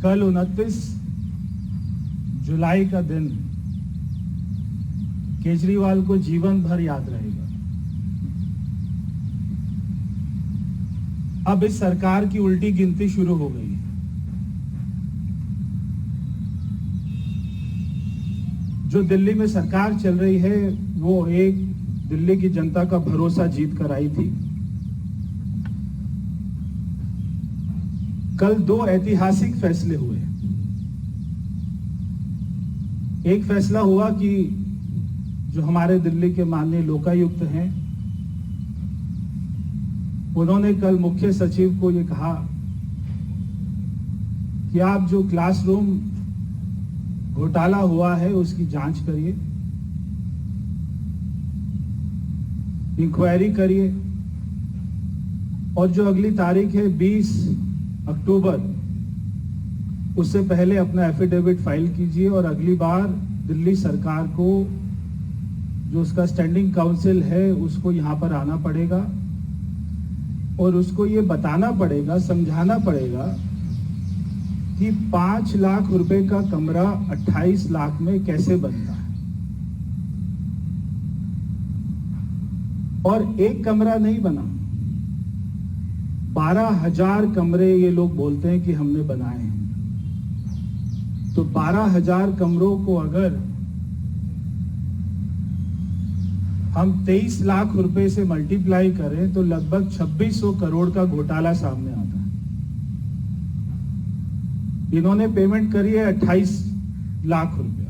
कल 29 जुलाई का दिन केजरीवाल को जीवन भर याद रहेगा। अब इस सरकार की उल्टी गिनती शुरू हो गई है। जो दिल्ली में सरकार चल रही है वो एक दिल्ली की जनता का भरोसा जीत कर आई थी। कल 2 ऐतिहासिक फैसले हुए। एक फैसला हुआ कि जो हमारे दिल्ली के माननीय लोकायुक्त हैं, उन्होंने कल मुख्य सचिव को ये कहा कि आप जो क्लासरूम घोटाला हुआ है उसकी जांच करिए, इंक्वायरी करिए और जो अगली तारीख है 20 अक्टूबर, उससे पहले अपना एफिडेविट फाइल कीजिए और अगली बार दिल्ली सरकार को जो उसका स्टैंडिंग काउंसिल है उसको यहां पर आना पड़ेगा और उसको ये बताना पड़ेगा, समझाना पड़ेगा कि 5 लाख रुपए का कमरा 28 लाख में कैसे बनता है। और एक कमरा नहीं बना, 12,000 कमरे ये लोग बोलते हैं कि हमने बनाए हैं। तो 12,000 कमरों को अगर हम 23 लाख रुपए से मल्टीप्लाई करें तो लगभग 2600 करोड़ का घोटाला सामने आता है। इन्होंने पेमेंट करी है 28 लाख रुपया,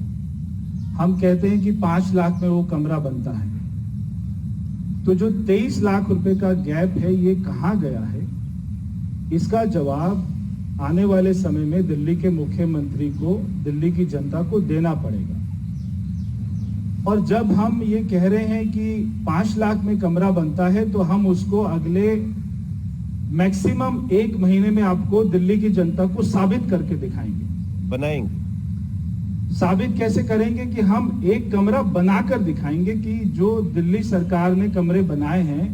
हम कहते हैं कि 5 लाख में वो कमरा बनता है। तो जो 23 लाख रुपए का गैप है ये कहां गया है, इसका जवाब आने वाले समय में दिल्ली के मुख्यमंत्री को, दिल्ली की जनता को देना पड़ेगा। और जब हम ये कह रहे हैं कि 5 लाख में कमरा बनता है तो हम उसको अगले मैक्सिमम 1 महीने में आपको दिल्ली की जनता को साबित करके दिखाएंगे, बनाएंगे। साबित कैसे करेंगे कि हम एक कमरा बनाकर दिखाएंगे कि जो दिल्ली सरकार ने कमरे बनाए हैं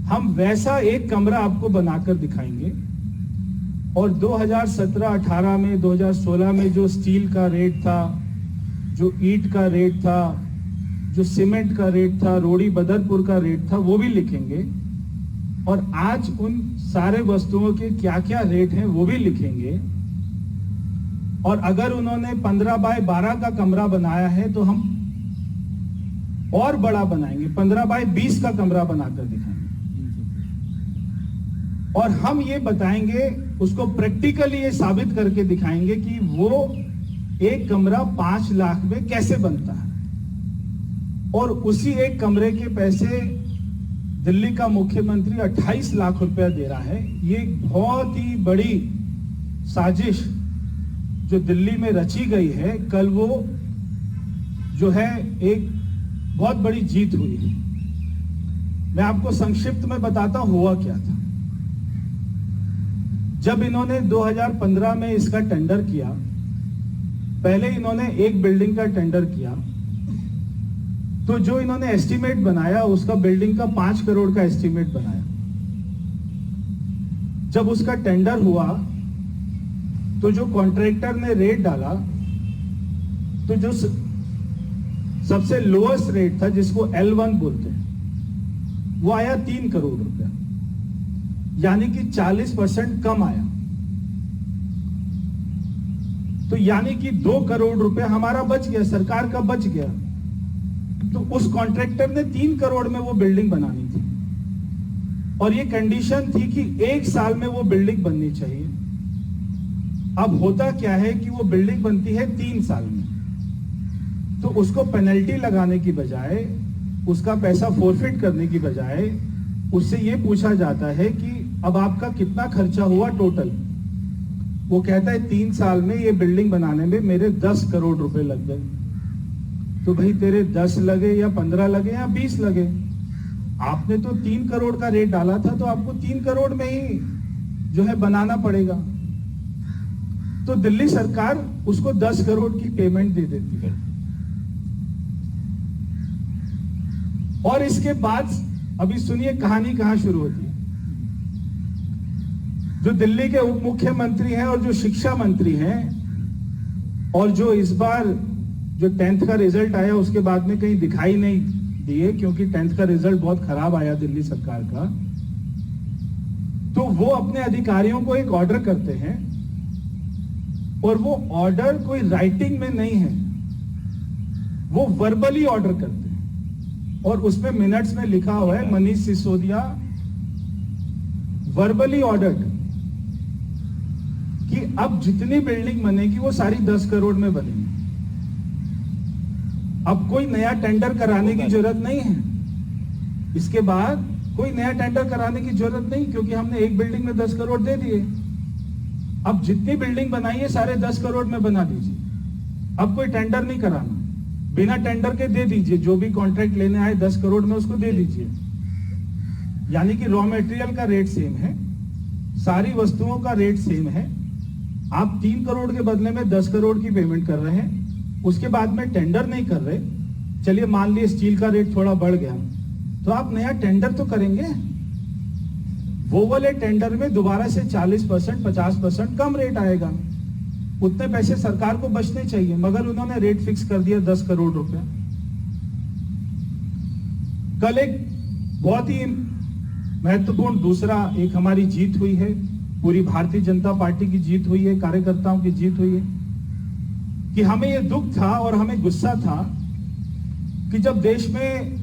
हम वैसा एक कमरा आपको बनाकर दिखाएंगे। और 2017-18 में, 2016 में जो स्टील का रेट था, जो ईंट का रेट था, जो सीमेंट का रेट था, रोड़ी बदरपुर का रेट था, वो भी लिखेंगे। और आज उन सारे वस्तुओं के क्या क्या रेट हैं वो भी लिखेंगे। और अगर उन्होंने 15 बाय 12 का कमरा बनाया है तो हम और बड़ा बनाएंगे, 15 बाय 20 का कमरा बनाकर दिखाएंगे। और हम ये बताएंगे, उसको प्रैक्टिकली ये साबित करके दिखाएंगे कि वो एक कमरा 5 लाख में कैसे बनता है। और उसी एक कमरे के पैसे दिल्ली का मुख्यमंत्री 28 लाख रुपया दे रहा है। ये बहुत ही बड़ी साजिश जो दिल्ली में रची गई है, कल वो जो है एक बहुत बड़ी जीत हुई है। मैं आपको संक्षिप्त में बताता हूं हुआ क्या था। जब इन्होंने 2015 में इसका टेंडर किया, पहले इन्होंने एक बिल्डिंग का टेंडर किया, तो जो इन्होंने एस्टीमेट बनाया उसका बिल्डिंग का 5 करोड़ का एस्टीमेट बनाया। जब उसका टेंडर हुआ तो जो कॉन्ट्रैक्टर ने रेट डाला, तो जो सबसे लोएस्ट रेट था जिसको L1 बोलते हैं, वो आया 3 करोड़ रुपया, यानी कि 40% कम आया। तो यानी कि 2 करोड़ रुपया हमारा बच गया, सरकार का बच गया। तो उस कॉन्ट्रैक्टर ने 3 करोड़ में वो बिल्डिंग बनानी थी और ये कंडीशन थी कि 1 साल में वो बिल्डिंग बननी चाहिए। अब होता क्या है कि वो बिल्डिंग बनती है 3 साल में। तो उसको पेनल्टी लगाने की बजाय, उसका पैसा फोरफिट करने की बजाय उससे ये पूछा जाता है कि अब आपका कितना खर्चा हुआ टोटल। वो कहता है 3 साल में ये बिल्डिंग बनाने में मेरे 10 करोड़ रुपए लग गए। तो भाई तेरे 10 लगे या 15 लगे या 20 लगे, आपने तो 3 करोड़ का रेट डाला था, तो आपको 3 करोड़ में ही जो है बनाना पड़ेगा। तो दिल्ली सरकार उसको 10 करोड़ की पेमेंट दे देती है। और इसके बाद अभी सुनिए कहानी कहां शुरू होती है। जो दिल्ली के उप मुख्यमंत्री हैं और जो शिक्षा मंत्री हैं, और जो इस बार जो 10th का रिजल्ट आया उसके बाद में कहीं दिखाई नहीं दिए, क्योंकि 10th का रिजल्ट बहुत खराब आया दिल्ली सरकार का, तो वो अपने अधिकारियों को एक ऑर्डर करते हैं, और वो ऑर्डर कोई राइटिंग में नहीं है, वो वर्बली ऑर्डर करते हैं, और उसमें मिनट्स में लिखा हुआ है मनीष सिसोदिया वर्बली ऑर्डर कि अब जितनी बिल्डिंग बनेगी वो सारी 10 करोड़ में बनेगी। अब कोई नया टेंडर कराने की जरूरत नहीं है, इसके बाद कोई नया टेंडर कराने की जरूरत नहीं, क्योंकि हमने एक बिल्डिंग में 10 करोड़ दे दिए। अब जितनी बिल्डिंग बनाई है सारे 10 करोड़ में बना दीजिए, अब कोई टेंडर नहीं कराना, बिना टेंडर के दे दीजिए, जो भी कॉन्ट्रैक्ट लेने आए 10 करोड़ में उसको दे दीजिए। यानी कि रॉ मटेरियल का रेट सेम है, सारी वस्तुओं का रेट सेम है, आप 3 करोड़ के बदले में 10 करोड़ की पेमेंट कर रहे हैं, उसके बाद में टेंडर नहीं कर रहे। चलिए मान लीजिए स्टील का रेट थोड़ा बढ़ गया, तो आप नया टेंडर तो करेंगे, वो वाले टेंडर में दोबारा से 40% 50% कम रेट आएगा, उतने पैसे सरकार को बचने चाहिए, मगर उन्होंने रेट फिक्स कर दिया 10 करोड़ रुपया। कल एक बहुत ही महत्वपूर्ण दूसरा एक हमारी जीत हुई है, पूरी भारतीय जनता पार्टी की जीत हुई है, कार्यकर्ताओं की जीत हुई है, कि हमें यह दुख था और हमें गुस्सा था कि जब देश में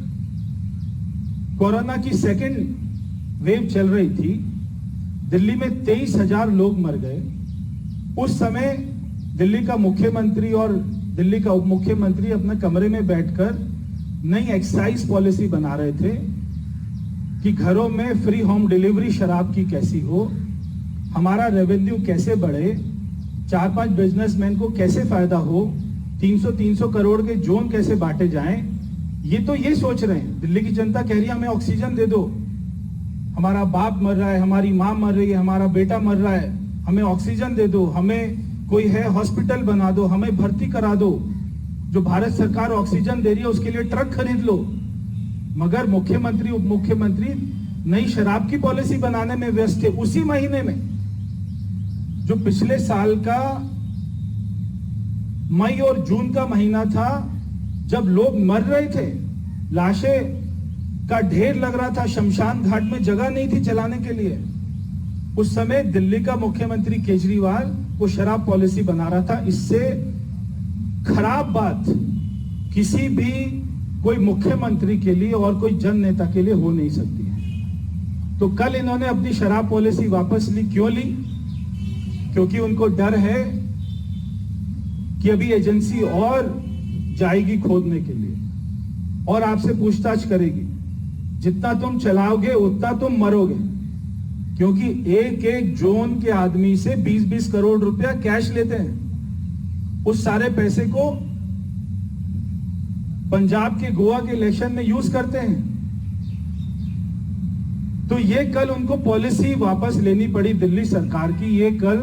कोरोना की सेकेंड वेव चल रही थी, दिल्ली में 23,000 लोग मर गए। उस समय दिल्ली का मुख्यमंत्री और दिल्ली का उप मुख्यमंत्री अपने कमरे में बैठकर नई एक्साइज पॉलिसी बना रहे थे कि घरों में फ्री होम डिलीवरी शराब की कैसी हो, हमारा रेवेन्यू कैसे बढ़े, 4-5 बिजनेसमैन को कैसे फायदा हो, 300 करोड़ के जोन कैसे बांटे जाएं। ये सोच रहे हैं। दिल्ली की जनता कह रही है हमें ऑक्सीजन दे दो, हमारा बाप मर रहा है, हमारी माँ मर रही है, हमारा बेटा मर रहा है, हमें ऑक्सीजन दे दो, हमें कोई है हॉस्पिटल बना दो, हमें भर्ती करा दो, जो भारत सरकार ऑक्सीजन दे रही है उसके लिए ट्रक खरीद लो। मगर मुख्यमंत्री उप मुख्यमंत्री नई शराब की पॉलिसी बनाने में व्यस्त थे। उसी महीने में जो पिछले साल का मई और जून का महीना था, जब लोग मर रहे थे, लाशें का ढेर लग रहा था, शमशान घाट में जगह नहीं थी चलाने के लिए, उस समय दिल्ली का मुख्यमंत्री केजरीवाल वो शराब पॉलिसी बना रहा था। इससे खराब बात किसी भी कोई मुख्यमंत्री के लिए और कोई जन नेता के लिए हो नहीं सकती है। तो कल इन्होंने अपनी शराब पॉलिसी वापस ली। क्यों ली? क्योंकि उनको डर है कि अभी एजेंसी और जाएगी खोदने के लिए और आपसे पूछताछ करेगी, जितना तुम चलाओगे उतना तुम मरोगे, क्योंकि एक एक जोन के आदमी से 20-20 करोड़ रुपया कैश लेते हैं। उस सारे पैसे को पंजाब के गोवा के इलेक्शन में यूज करते हैं। तो ये कल उनको पॉलिसी वापस लेनी पड़ी दिल्ली सरकार की। ये कल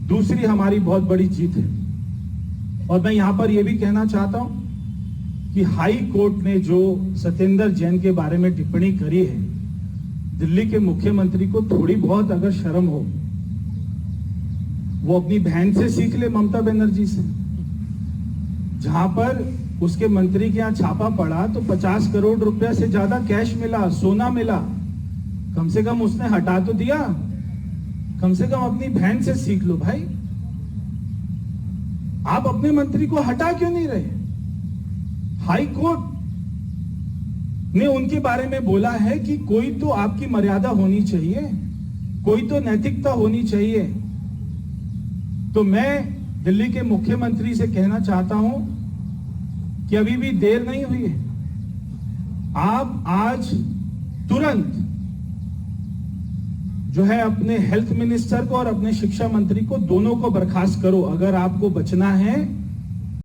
दूसरी हमारी बहुत बड़ी जीत है। और मैं यहां पर यह भी कहना चाहता हूं कि हाई कोर्ट ने जो सत्येंद्र जैन के बारे में टिप्पणी करी है, दिल्ली के मुख्यमंत्री को थोड़ी बहुत अगर शर्म हो, वो अपनी बहन से सीख ले, ममता बनर्जी से। जहां पर उसके मंत्री के यहां छापा पड़ा तो 50 करोड़ रुपया से ज्यादा कैश मिला, सोना मिला। कम से कम उसने हटा तो दिया। कम से कम अपनी बहन से सीख लो भाई। आप अपने मंत्री को हटा क्यों नहीं रहे? हाई कोर्ट ने उनके बारे में बोला है कि कोई तो आपकी मर्यादा होनी चाहिए, कोई तो नैतिकता होनी चाहिए। तो मैं दिल्ली के मुख्यमंत्री से कहना चाहता हूं कि अभी भी देर नहीं हुई है। आप आज तुरंत जो है अपने हेल्थ मिनिस्टर को और अपने शिक्षा मंत्री को, दोनों को बर्खास्त करो। अगर आपको बचना है